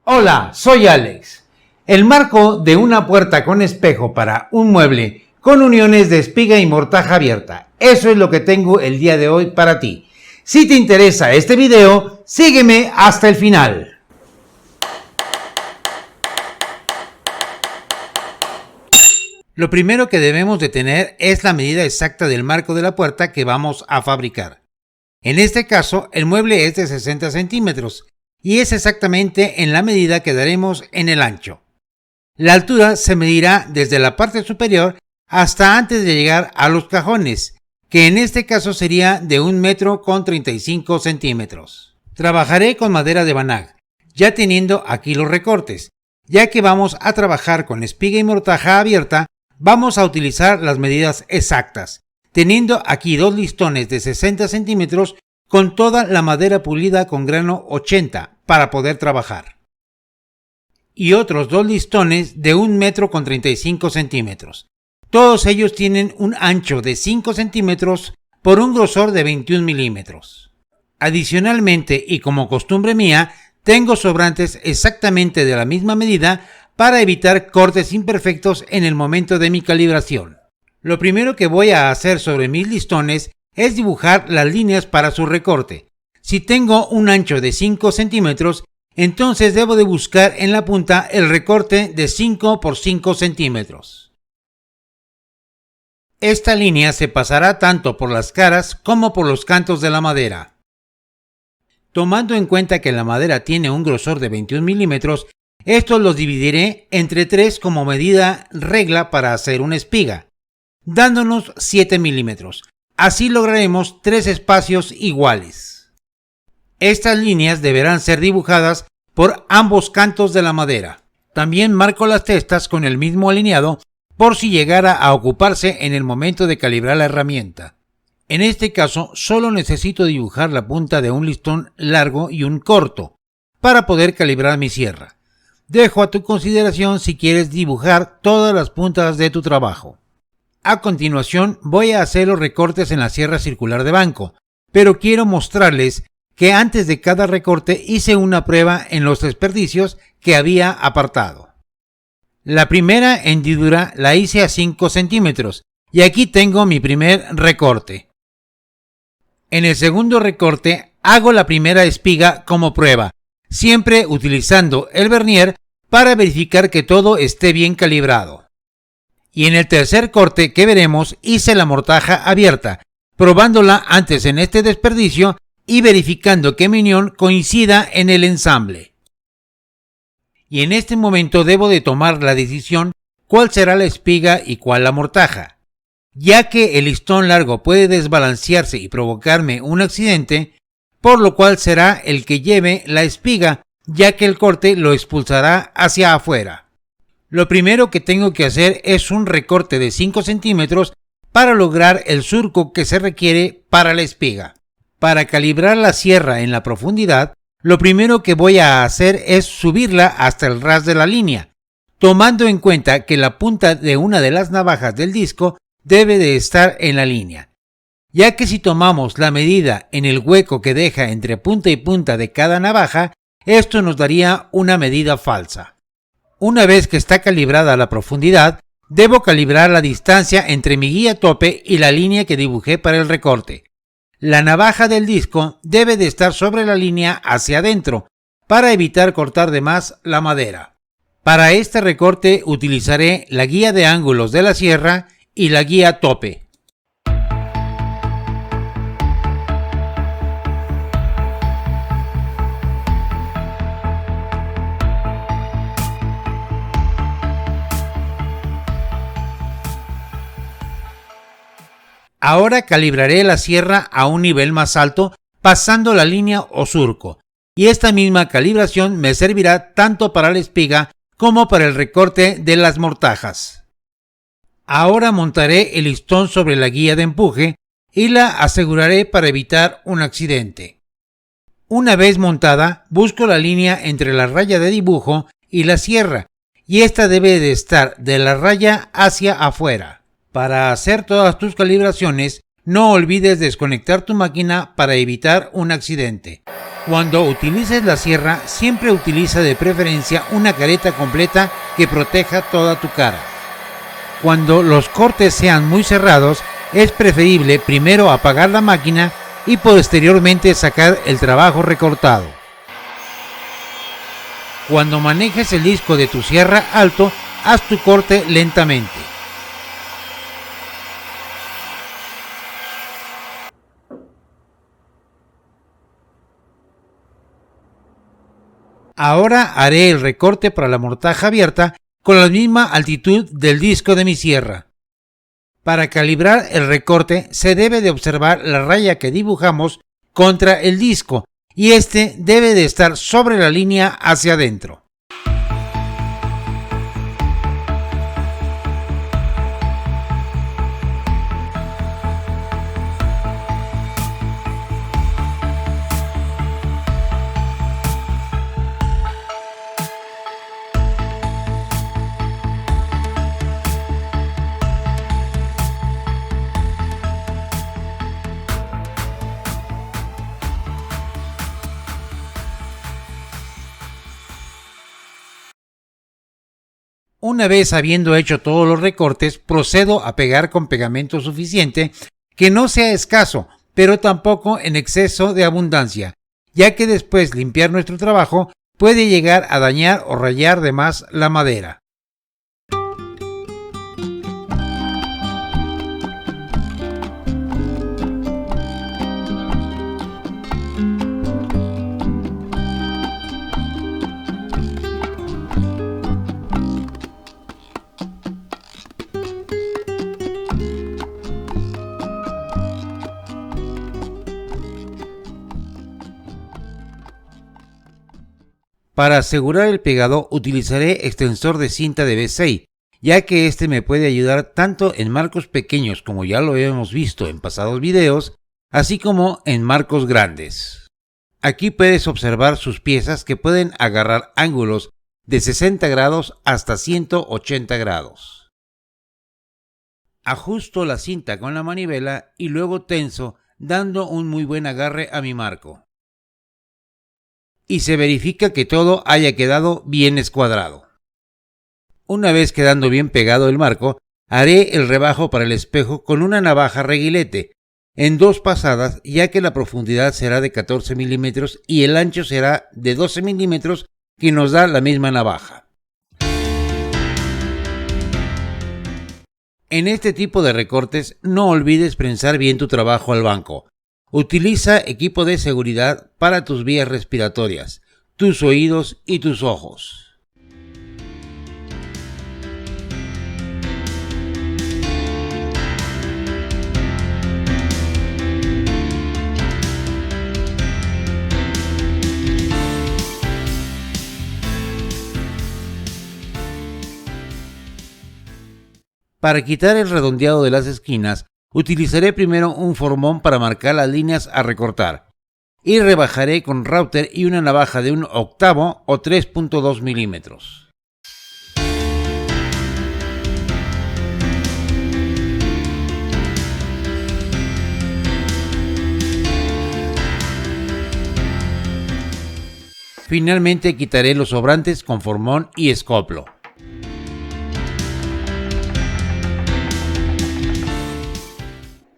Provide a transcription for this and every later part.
Hola, soy Alex. El marco de una puerta con espejo para un mueble con uniones de espiga y mortaja abierta. Eso es lo que tengo el día de hoy para ti. Si te interesa este video, sígueme hasta el final. Lo primero que debemos de tener es la medida exacta del marco de la puerta que vamos a fabricar. En este caso, el mueble es de 60 centímetros y es exactamente en la medida que daremos en el ancho. La altura se medirá desde la parte superior hasta antes de llegar a los cajones, que en este caso sería de 1,35 centímetros. Trabajaré con madera de banag, ya teniendo aquí los recortes. Ya que vamos a trabajar con espiga y mortaja abierta, vamos a utilizar las medidas exactas, teniendo aquí dos listones de 60 centímetros con toda la madera pulida con grano 80 para poder trabajar. Y otros dos listones de 1,35 centímetros. Todos ellos tienen un ancho de 5 centímetros por un grosor de 21 milímetros. Adicionalmente, y como costumbre mía, tengo sobrantes exactamente de la misma medida para evitar cortes imperfectos en el momento de mi calibración. Lo primero que voy a hacer sobre mis listones es dibujar las líneas para su recorte. Si tengo un ancho de 5 centímetros, entonces debo de buscar en la punta el recorte de 5 por 5 centímetros. Esta línea se pasará tanto por las caras como por los cantos de la madera. Tomando en cuenta que la madera tiene un grosor de 21 milímetros, estos los dividiré entre 3 como medida regla para hacer una espiga, dándonos 7 milímetros. Así lograremos 3 espacios iguales. Estas líneas deberán ser dibujadas por ambos cantos de la madera. También marco las testas con el mismo alineado por si llegara a ocuparse en el momento de calibrar la herramienta. En este caso solo necesito dibujar la punta de un listón largo y un corto para poder calibrar mi sierra. Dejo a tu consideración si quieres dibujar todas las puntas de tu trabajo. A continuación voy a hacer los recortes en la sierra circular de banco, pero quiero mostrarles que antes de cada recorte hice una prueba en los desperdicios que había apartado. La primera hendidura la hice a 5 centímetros y aquí tengo mi primer recorte. En el segundo recorte hago la primera espiga como prueba, siempre utilizando el vernier para verificar que todo esté bien calibrado. Y en el tercer corte que veremos hice la mortaja abierta, probándola antes en este desperdicio y verificando que mi unión coincida en el ensamble. Y en este momento debo de tomar la decisión cuál será la espiga y cuál la mortaja, ya que el listón largo puede desbalancearse y provocarme un accidente, por lo cual será el que lleve la espiga, ya que el corte lo expulsará hacia afuera. Lo primero que tengo que hacer es un recorte de 5 centímetros para lograr el surco que se requiere para la espiga. Para calibrar la sierra en la profundidad, lo primero que voy a hacer es subirla hasta el ras de la línea, tomando en cuenta que la punta de una de las navajas del disco debe de estar en la línea, ya que si tomamos la medida en el hueco que deja entre punta y punta de cada navaja, esto nos daría una medida falsa. Una vez que está calibrada la profundidad, debo calibrar la distancia entre mi guía tope y la línea que dibujé para el recorte. La navaja del disco debe de estar sobre la línea hacia adentro para evitar cortar de más la madera. Para este recorte utilizaré la guía de ángulos de la sierra y la guía tope. Ahora calibraré la sierra a un nivel más alto pasando la línea o surco, y esta misma calibración me servirá tanto para la espiga como para el recorte de las mortajas. Ahora montaré el listón sobre la guía de empuje y la aseguraré para evitar un accidente. Una vez montada, busco la línea entre la raya de dibujo y la sierra, y esta debe de estar de la raya hacia afuera. Para hacer todas tus calibraciones, No olvides desconectar tu máquina para evitar un accidente. Cuando utilices la sierra, siempre utiliza de preferencia una careta completa que proteja toda tu cara. Cuando los cortes sean muy cerrados, es preferible primero apagar la máquina y posteriormente sacar el trabajo recortado. Cuando manejes el disco de tu sierra alto, haz tu corte lentamente. Ahora haré el recorte para la mortaja abierta con la misma altitud del disco de mi sierra. Para calibrar el recorte se debe de observar la raya que dibujamos contra el disco y este debe de estar sobre la línea hacia adentro. Una vez habiendo hecho todos los recortes, procedo a pegar con pegamento suficiente que no sea escaso, pero tampoco en exceso de abundancia, ya que después limpiar nuestro trabajo puede llegar a dañar o rayar de más la madera. Para asegurar el pegado utilizaré extensor de cinta de B6, ya que este me puede ayudar tanto en marcos pequeños como ya lo hemos visto en pasados videos, así como en marcos grandes. Aquí puedes observar sus piezas que pueden agarrar ángulos de 60 grados hasta 180 grados. Ajusto la cinta con la manivela y luego tenso, dando un muy buen agarre a mi marco. Y se verifica que todo haya quedado bien escuadrado. Una vez quedando bien pegado el marco, haré el rebajo para el espejo con una navaja reguilete, en 2 pasadas, ya que la profundidad será de 14 milímetros y el ancho será de 12 milímetros que nos da la misma navaja. En este tipo de recortes no olvides prensar bien tu trabajo al banco. Utiliza equipo de seguridad para tus vías respiratorias, tus oídos y tus ojos. Para quitar el redondeado de las esquinas, utilizaré primero un formón para marcar las líneas a recortar y rebajaré con router y una navaja de 1/8 o 3.2 milímetros. Finalmente quitaré los sobrantes con formón y escoplo.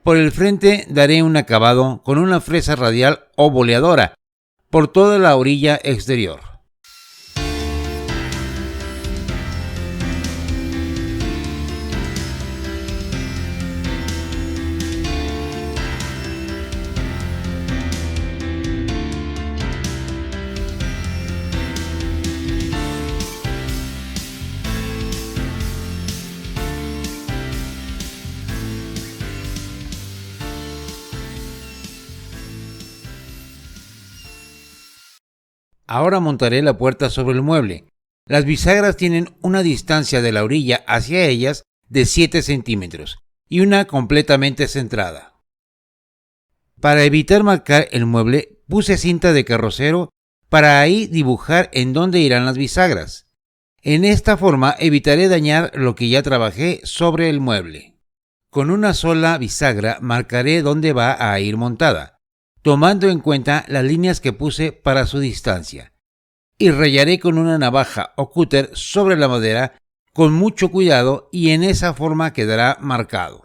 Por el frente daré un acabado con una fresa radial o boleadora por toda la orilla exterior. Ahora montaré la puerta sobre el mueble. Las bisagras tienen una distancia de la orilla hacia ellas de 7 centímetros y una completamente centrada. Para evitar marcar el mueble, puse cinta de carrocero para ahí dibujar en dónde irán las bisagras. En esta forma evitaré dañar lo que ya trabajé sobre el mueble. Con una sola bisagra marcaré dónde va a ir montada, tomando en cuenta las líneas que puse para su distancia, y rayaré con una navaja o cúter sobre la madera con mucho cuidado y en esa forma quedará marcado.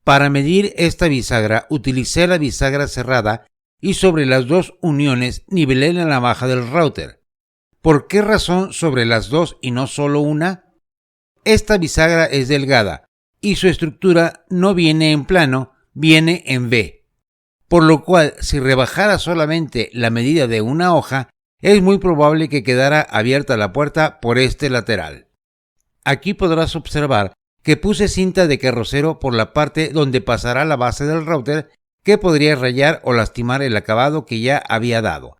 Para medir esta bisagra utilicé la bisagra cerrada y sobre las dos uniones nivelé la navaja del router. ¿Por qué razón sobre las dos y no solo una? Esta bisagra es delgada y su estructura no viene en plano, viene en V. Por lo cual, si rebajara solamente la medida de una hoja, es muy probable que quedara abierta la puerta por este lateral. Aquí podrás observar que puse cinta de carrocero por la parte donde pasará la base del router, que podría rayar o lastimar el acabado que ya había dado.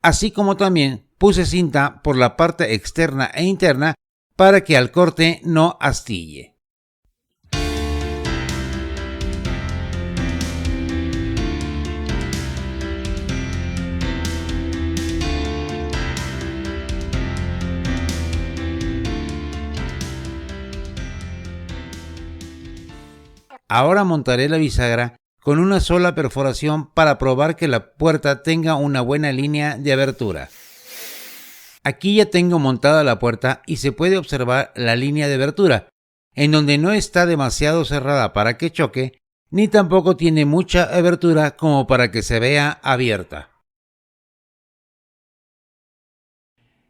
Así como también puse cinta por la parte externa e interna para que al corte no astille. Ahora montaré la bisagra con una sola perforación para probar que la puerta tenga una buena línea de abertura. Aquí ya tengo montada la puerta y se puede observar la línea de abertura, en donde no está demasiado cerrada para que choque, ni tampoco tiene mucha abertura como para que se vea abierta.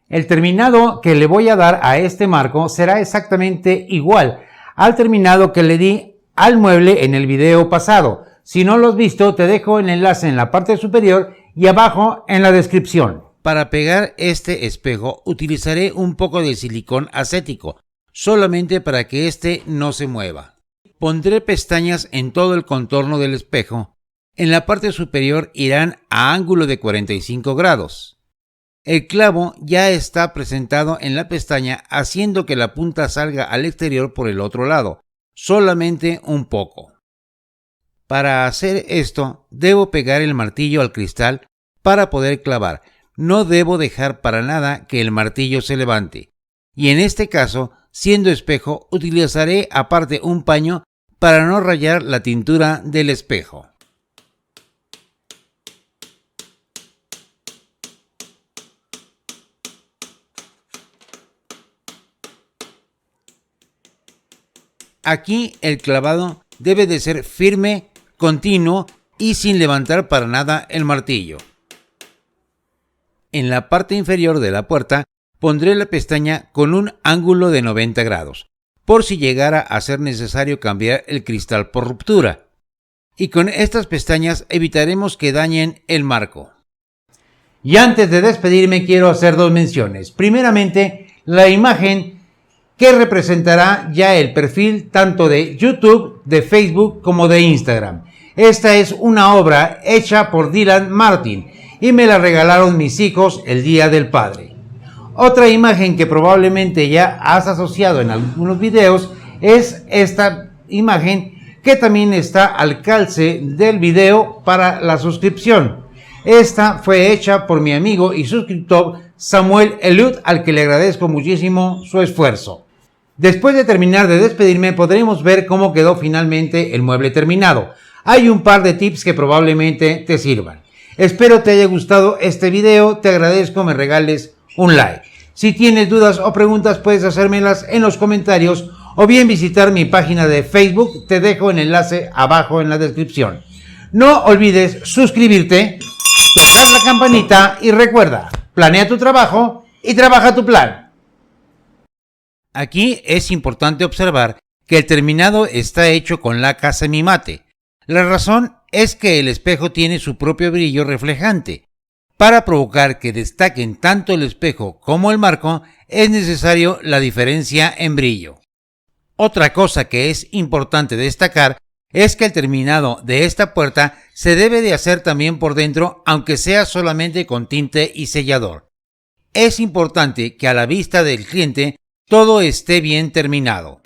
El terminado que le voy a dar a este marco será exactamente igual al terminado que le di al mueble en el video pasado. Si no lo has visto, te dejo el enlace en la parte superior y abajo en la descripción. Para pegar este espejo utilizaré un poco de silicón acético, solamente para que este no se mueva. Pondré pestañas en todo el contorno del espejo. En la parte superior irán a ángulo de 45 grados. El clavo ya está presentado en la pestaña, haciendo que la punta salga al exterior por el otro lado, solamente un poco. Para hacer esto, debo pegar el martillo al cristal para poder clavar. No debo dejar para nada que el martillo se levante. Y en este caso, siendo espejo, utilizaré aparte un paño para no rayar la tintura del espejo. Aquí el clavado debe de ser firme, continuo y sin levantar para nada el martillo. En la parte inferior de la puerta pondré la pestaña con un ángulo de 90 grados, por si llegara a ser necesario cambiar el cristal por ruptura. Y con estas pestañas evitaremos que dañen el marco. Y antes de despedirme quiero hacer dos menciones. Primeramente, la imagen que representará ya el perfil tanto de YouTube, de Facebook como de Instagram. Esta es una obra hecha por Dylan Martin y me la regalaron mis hijos el Día del Padre. Otra imagen que probablemente ya has asociado en algunos videos es esta imagen que también está al calce del video para la suscripción. Esta fue hecha por mi amigo y suscriptor Samuel Eliud, al que le agradezco muchísimo su esfuerzo. Después de terminar de despedirme, podremos ver cómo quedó finalmente el mueble terminado. Hay un par de tips que probablemente te sirvan. Espero te haya gustado este video, te agradezco me regales un like. Si tienes dudas o preguntas puedes hacérmelas en los comentarios o bien visitar mi página de Facebook, te dejo el enlace abajo en la descripción. No olvides suscribirte, tocar la campanita y recuerda, planea tu trabajo y trabaja tu plan. Aquí es importante observar que el terminado está hecho con laca semimate. La razón es que el espejo tiene su propio brillo reflejante. Para provocar que destaquen tanto el espejo como el marco, es necesario la diferencia en brillo. Otra cosa que es importante destacar es que el terminado de esta puerta se debe de hacer también por dentro, aunque sea solamente con tinte y sellador. Es importante que a la vista del cliente todo esté bien terminado.